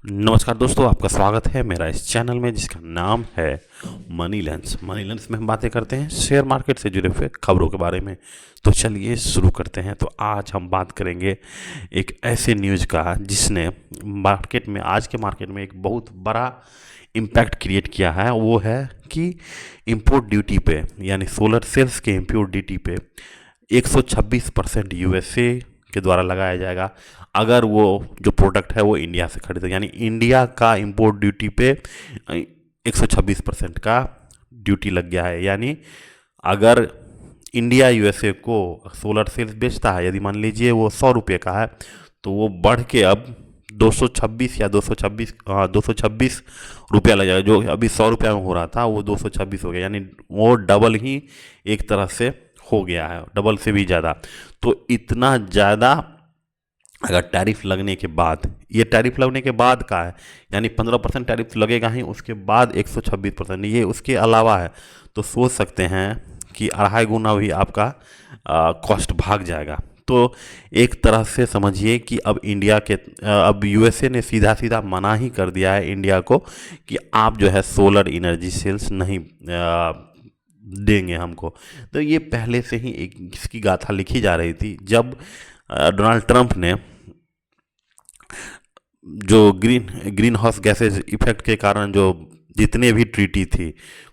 नमस्कार दोस्तों, आपका स्वागत है मेरा इस चैनल में जिसका नाम है मनी लेंस। मनी लेंस में हम बातें करते हैं शेयर मार्केट से जुड़े हुए खबरों के बारे में। तो चलिए शुरू करते हैं। तो आज हम बात करेंगे एक ऐसे न्यूज़ का जिसने मार्केट में, आज के मार्केट में एक बहुत बड़ा इम्पैक्ट क्रिएट किया है। वो है कि इंपोर्ट ड्यूटी पे, यानी सोलर सेल्स के इंपोर्ट ड्यूटी पे 126% यूएसए के द्वारा लगाया जाएगा अगर वो जो प्रोडक्ट है वो इंडिया से खरीदे। यानी इंडिया का इंपोर्ट ड्यूटी पे 126% का ड्यूटी लग गया है। यानी अगर इंडिया यूएसए को सोलर सेल्स बेचता है, यदि मान लीजिए वो 100 रुपये का है, तो वो बढ़ के अब 226 या 226 रुपया लग जाएगा। जो अभी 100 रुपया में हो रहा था वो 226 हो गया। यानी वो डबल ही एक तरह से हो गया है, डबल से भी ज़्यादा। तो इतना ज़्यादा अगर टैरिफ लगने के बाद, ये टैरिफ लगने के बाद का है, यानी 15% टैरिफ लगेगा ही, उसके बाद 126%, ये उसके अलावा है। तो सोच सकते हैं कि 2.5 गुना भी आपका कॉस्ट भाग जाएगा। तो एक तरह से समझिए कि अब अब यूएसए ने सीधा सीधा मना ही कर दिया है इंडिया को कि आप जो है सोलर एनर्जी सेल्स नहीं देंगे हमको। तो ये पहले से ही एक इसकी गाथा लिखी जा रही थी। जब डोनाल्ड ट्रंप ने जो ग्रीन हाउस गैसेज इफेक्ट के कारण जो जितने भी ट्रीटी थी,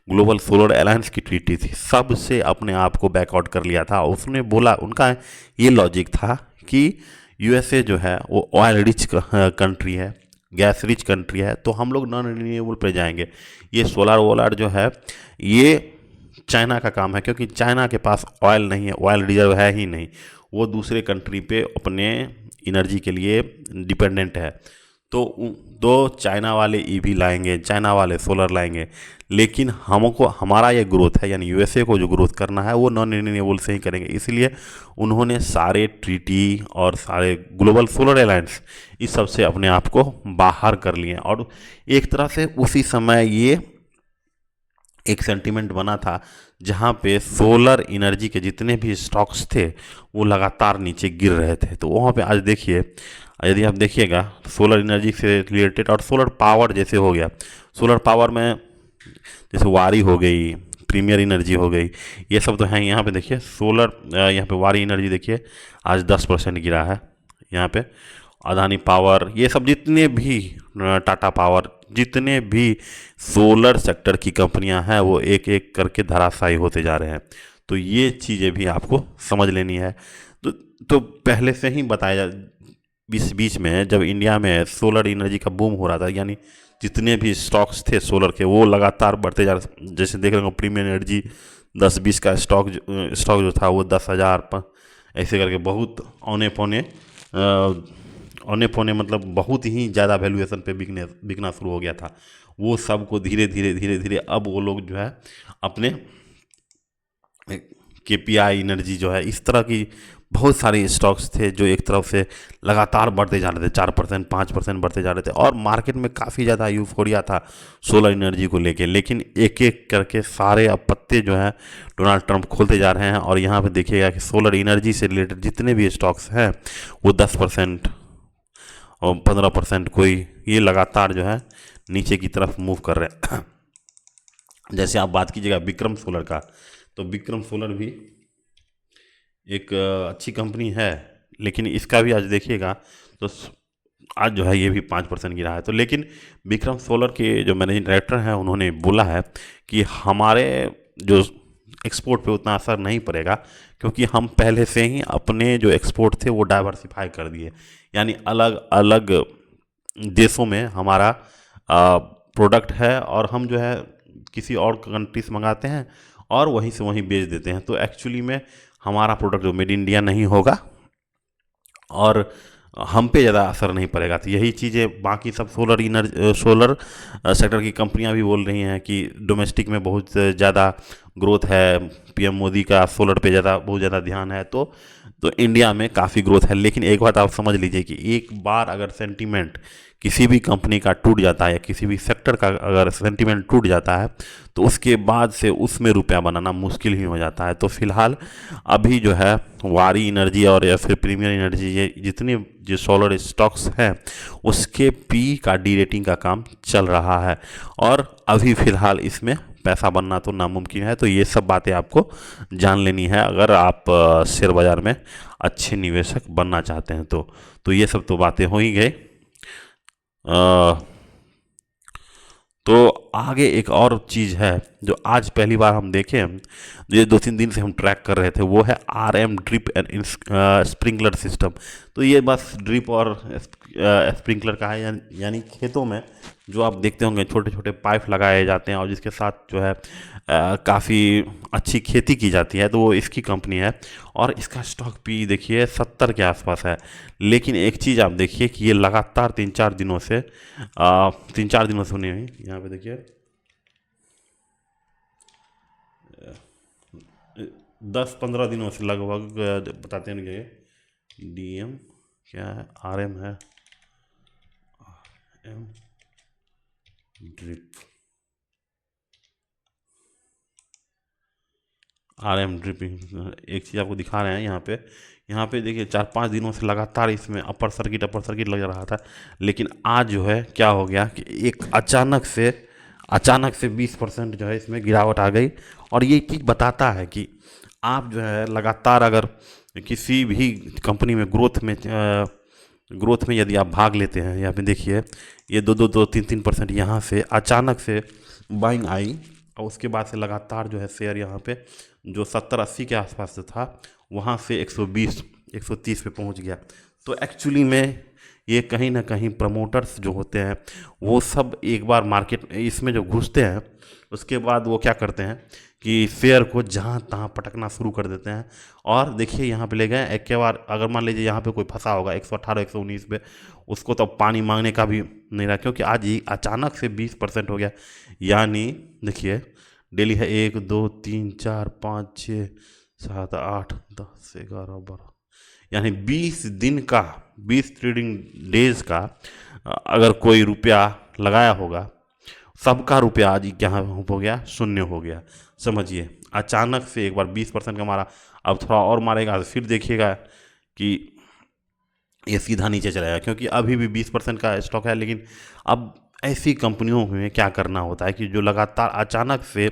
ग्लोबल सोलर अलायंस की ट्रीटी थी, सब से अपने आप को बैकआउट कर लिया था। उसने बोला, उनका ये लॉजिक था कि यूएसए जो है वो ऑयल रिच कंट्री है, गैस रिच कंट्री है, तो हम लोग नॉन रिन्यूएबल पे जाएंगे। ये सोलर वोलर जो है ये चाइना का काम है, क्योंकि चाइना के पास ऑयल नहीं है, ऑयल रिजर्व है ही नहीं। वो दूसरे कंट्री पे अपने एनर्जी के लिए डिपेंडेंट है। तो चाइना वाले ईवी लाएंगे, चाइना वाले सोलर लाएंगे, लेकिन हमको हमारा ये ग्रोथ है, यानी यूएसए को जो ग्रोथ करना है वो नॉन रिन्यूएबल से ही करेंगे। इसलिए उन्होंने सारे ट्रीटी और सारे ग्लोबल सोलर अलायंस इस सब से अपने आप को बाहर कर लिए। और एक तरह से उसी समय ये एक सेंटीमेंट बना था जहाँ पे सोलर एनर्जी के जितने भी स्टॉक्स थे वो लगातार नीचे गिर रहे थे। तो वहाँ पे आज देखिए, यदि आप देखिएगा सोलर एनर्जी से रिलेटेड और सोलर पावर जैसे हो गया, सोलर पावर में जैसे वारी हो गई, प्रीमियर एनर्जी हो गई, ये सब तो हैं। यहाँ पे देखिए सोलर, यहाँ पे वारी एनर्जी देखिए आज 10% गिरा है। यहाँ पे अदानी पावर, ये सब जितने भी टाटा पावर, जितने भी सोलर सेक्टर की कंपनियां हैं वो एक एक करके धराशायी होते जा रहे हैं। तो ये चीज़ें भी आपको समझ लेनी है। तो पहले से ही बताया, बीच बीच में जब इंडिया में सोलर एनर्जी का बूम हो रहा था, यानी जितने भी स्टॉक्स थे सोलर के वो लगातार बढ़ते जा रहे। जैसे देख रहे हो प्रीमियर एनर्जी 10-20 का स्टॉक जो था वो 10,000 ऐसे करके बहुत औने पौने मतलब बहुत ही ज़्यादा वैल्यूएशन पे बिकना शुरू हो गया था। वो सब को धीरे धीरे अब वो लोग जो है अपने केपीआई एनर्जी जो है, इस तरह की बहुत सारी स्टॉक्स थे जो एक तरफ से लगातार बढ़ते जा रहे थे, 4% 5% बढ़ते जा रहे थे। और मार्केट में काफ़ी ज़्यादा यूफोरिया था सोलर एनर्जी को लेके। लेकिन एक एक करके सारे अब पत्ते जो हैं डोनाल्ड ट्रंप खोलते जा रहे हैं। और यहाँ पे देखिएगा कि सोलर एनर्जी से रिलेटेड जितने भी स्टॉक्स हैं वो 10% और 15% कोई, ये लगातार जो है नीचे की तरफ मूव कर रहे हैं। जैसे आप बात कीजिएगा विक्रम सोलर का, तो विक्रम सोलर भी एक अच्छी कंपनी है, लेकिन इसका भी आज देखिएगा तो आज जो है ये भी 5% गिरा है। तो लेकिन विक्रम सोलर के जो मैनेजिंग डायरेक्टर हैं उन्होंने बोला है कि हमारे जो एक्सपोर्ट पे उतना असर नहीं पड़ेगा, क्योंकि हम पहले से ही अपने जो एक्सपोर्ट थे वो डाइवर्सिफाई कर दिए। यानी अलग अलग देशों में हमारा प्रोडक्ट है और हम जो है किसी और कंट्री से मंगाते हैं और वहीं से वहीं बेच देते हैं। तो एक्चुअली में हमारा प्रोडक्ट जो मेड इन इंडिया नहीं होगा और हम पे ज़्यादा असर नहीं पड़ेगा। तो यही चीज़ें बाकी सब सोलर सेक्टर की कंपनियां भी बोल रही हैं कि डोमेस्टिक में बहुत ज़्यादा ग्रोथ है, पीएम मोदी का सोलर पे बहुत ज़्यादा ध्यान है। तो तो इंडिया में काफ़ी ग्रोथ है। लेकिन एक बात आप समझ लीजिए कि एक बार अगर सेंटीमेंट किसी भी कंपनी का टूट जाता है या किसी भी सेक्टर का अगर सेंटीमेंट टूट जाता है तो उसके बाद से उसमें रुपया बनाना मुश्किल ही हो जाता है। तो फिलहाल अभी जो है वारी एनर्जी और या फिर प्रीमियर एनर्जी, ये जितने जो सोलर स्टॉक्स हैं उसके पी का डी रेटिंग का काम चल रहा है और अभी फ़िलहाल इसमें पैसा बनना तो नामुमकिन है। तो ये सब बातें आपको जान लेनी है अगर आप शेयर बाज़ार में अच्छे निवेशक बनना चाहते हैं। तो ये सब तो बातें हो ही गई। तो आगे एक और चीज़ है जो आज पहली बार हम देखे हैं, ये 2-3 दिन से हम ट्रैक कर रहे थे, वो है RM drip and sprinkler system. तो ये बस ड्रिप और स्प्रिंकलर का है, यानी खेतों में जो आप देखते होंगे छोटे छोटे पाइप लगाए जाते हैं और जिसके साथ जो है काफ़ी अच्छी खेती की जाती है। तो वो इसकी कंपनी है और इसका स्टॉक पी देखिए 70 के आसपास है। लेकिन एक चीज़ आप देखिए कि ये लगातार 3-4 दिनों से 3-4 दिनों से नहीं हुई, यहाँ पे देखिए 10-15 दिनों से लगभग बताते हैं कि DM क्या है, RM है, RM ड्रिप, RM ड्रिपिंग। एक चीज़ आपको दिखा रहे हैं यहाँ पे देखिए 4-5 दिनों से लगातार इसमें अपर सर्किट लग रहा था। लेकिन आज जो है क्या हो गया कि एक अचानक से 20% जो है इसमें गिरावट आ गई। और ये चीज़ बताता है कि आप जो है लगातार अगर किसी भी कंपनी में ग्रोथ में यदि आप भाग लेते हैं, यहाँ पे देखिए ये 2-3% यहाँ से अचानक से बाइंग आई और उसके बाद से लगातार जो है शेयर यहाँ पे जो 70-80 के आसपास से था वहाँ से 120-130 पे पहुँच गया। तो एक्चुअली में ये कहीं ना कहीं प्रमोटर्स जो होते हैं वो सब एक बार मार्केट इसमें जो घुसते हैं उसके बाद वो क्या करते हैं कि शेयर को जहाँ तहाँ पटकना शुरू कर देते हैं। और देखिए यहाँ पे ले गए एक के बार, अगर मान लीजिए यहाँ पे कोई फंसा होगा 118-119 पे, उसको तो पानी मांगने का भी नहीं रहा, क्योंकि आज ही अचानक से 20% हो गया। यानी देखिए डेली है 1 2 3 4 5 6 7 8 10 11 12, यानी 20 दिन का 20 ट्रेडिंग डेज का अगर कोई रुपया लगाया होगा, सबका रुपया आज यहाँ हो गया, शून्य हो गया। समझिए अचानक से एक बार 20% का मारा, अब थोड़ा और मारेगा तो फिर देखिएगा कि ये सीधा नीचे चलेगा, क्योंकि अभी भी 20% का स्टॉक है। लेकिन अब ऐसी कंपनियों में क्या करना होता है कि जो लगातार अचानक से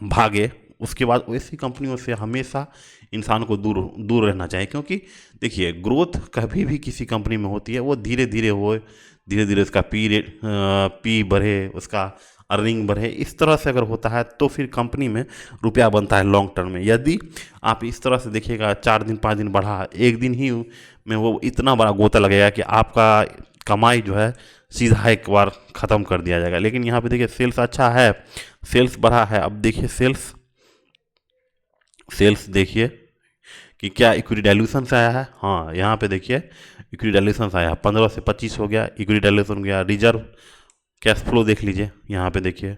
भागे, उसके बाद ऐसी कंपनियों से हमेशा इंसान को दूर रहना चाहिए। क्योंकि देखिए ग्रोथ कभी भी किसी कंपनी में होती है वो धीरे धीरे उसका पी बढ़े, उसका अर्निंग बढ़े, इस तरह से अगर होता है तो फिर कंपनी में रुपया बनता है लॉन्ग टर्म में। यदि आप इस तरह से देखिएगा 4 दिन 5 दिन बढ़ा, एक दिन ही में वो इतना बड़ा गोता लगेगा कि आपका कमाई जो है सीधा एक बार ख़त्म कर दिया जाएगा। लेकिन यहाँ पे देखिए सेल्स अच्छा है, सेल्स बढ़ा है। अब देखिए सेल्स देखिए कि क्या इक्विटी डाइल्यूशन से आया है। हाँ यहाँ पे देखिए इक्विटी डाइल्यूशन से आया है, 15 से 25 हो गया, इक्विटी डाइल्यूशन हो गया। रिजर्व कैश फ्लो देख लीजिए, यहाँ पे देखिए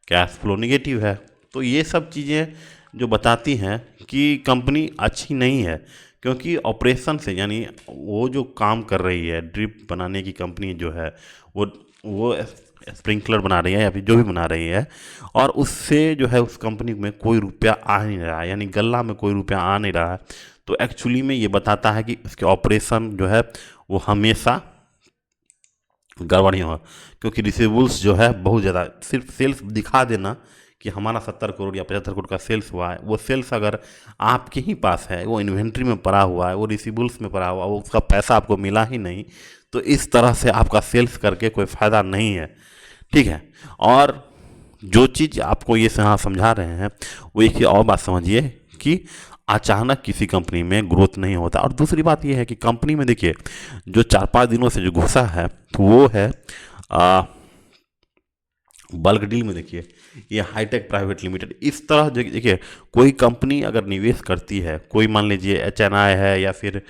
कैश फ्लो निगेटिव है। तो ये सब चीज़ें जो बताती हैं कि कंपनी अच्छी नहीं है, क्योंकि ऑपरेशन से, यानी वो जो काम कर रही है ड्रिप बनाने की कंपनी जो है वो स्प्रिंकलर बना रही है या फिर जो भी बना रही है, और उससे जो है उस कंपनी में कोई रुपया आ नहीं रहा है, यानी गल्ला में कोई रुपया आ नहीं रहा है। तो एक्चुअली में ये बताता है कि उसके ऑपरेशन जो है वो हमेशा गड़बड़ ही होगा। क्योंकि रिसीवेबल्स जो है बहुत ज़्यादा, सिर्फ सेल्स दिखा देना कि हमारा 70 करोड़ या 75 करोड़ का सेल्स हुआ है, वो सेल्स अगर आपके ही पास है, वो इन्वेंट्री में पड़ा हुआ है, वो रिसीवेबल्स में पड़ा हुआ है, वो उसका पैसा आपको मिला ही नहीं, तो इस तरह से आपका सेल्स करके कोई फ़ायदा नहीं है। ठीक है। और जो चीज़ आपको ये यहाँ समझा रहे हैं वो एक ही और बात समझिए कि अचानक किसी कंपनी में ग्रोथ नहीं होता। और दूसरी बात ये है कि कंपनी में देखिए जो 4-5 दिनों से जो घुसा है तो वो है बल्क डील में देखिए, ये हाईटेक प्राइवेट लिमिटेड, इस तरह देखिए कोई कंपनी अगर निवेश करती है, कोई मान लीजिए एचएनआई है या फिर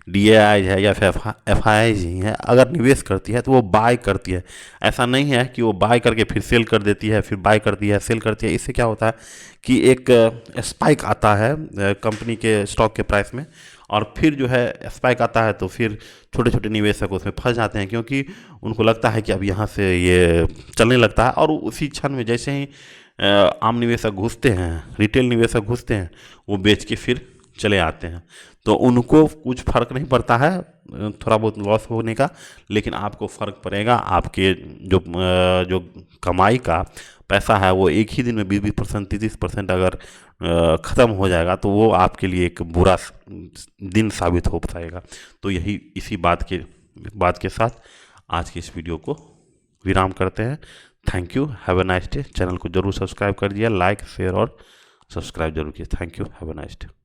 डीएआई है या फिर एफआई ही है, अगर निवेश करती है तो वो बाय करती है। ऐसा नहीं है कि वो बाय करके फिर सेल कर देती है, फिर बाय करती है सेल करती है। इससे क्या होता है कि एक स्पाइक आता है कंपनी के स्टॉक के प्राइस में, और फिर जो है स्पाइक आता है तो फिर छोटे छोटे निवेशक उसमें फंस जाते हैं, क्योंकि उनको लगता है कि अब यहाँ से ये चलने लगता है, और उसी क्षण में जैसे ही आम निवेशक घुसते हैं, रिटेल निवेशक घुसते हैं, वो बेच के फिर चले आते हैं। तो उनको कुछ फर्क नहीं पड़ता है थोड़ा बहुत लॉस होने का, लेकिन आपको फ़र्क पड़ेगा। आपके जो कमाई का पैसा है वो एक ही दिन में 20% 30% अगर ख़त्म हो जाएगा तो वो आपके लिए एक बुरा दिन साबित हो पाएगा। तो यही इसी बात के साथ आज की इस वीडियो को विराम करते हैं। Thank you, have a nice day. Channel को जरूर सब्सक्राइब कर दिया, लाइक शेयर और सब्सक्राइब जरूर किया। Thank you, have a nice day.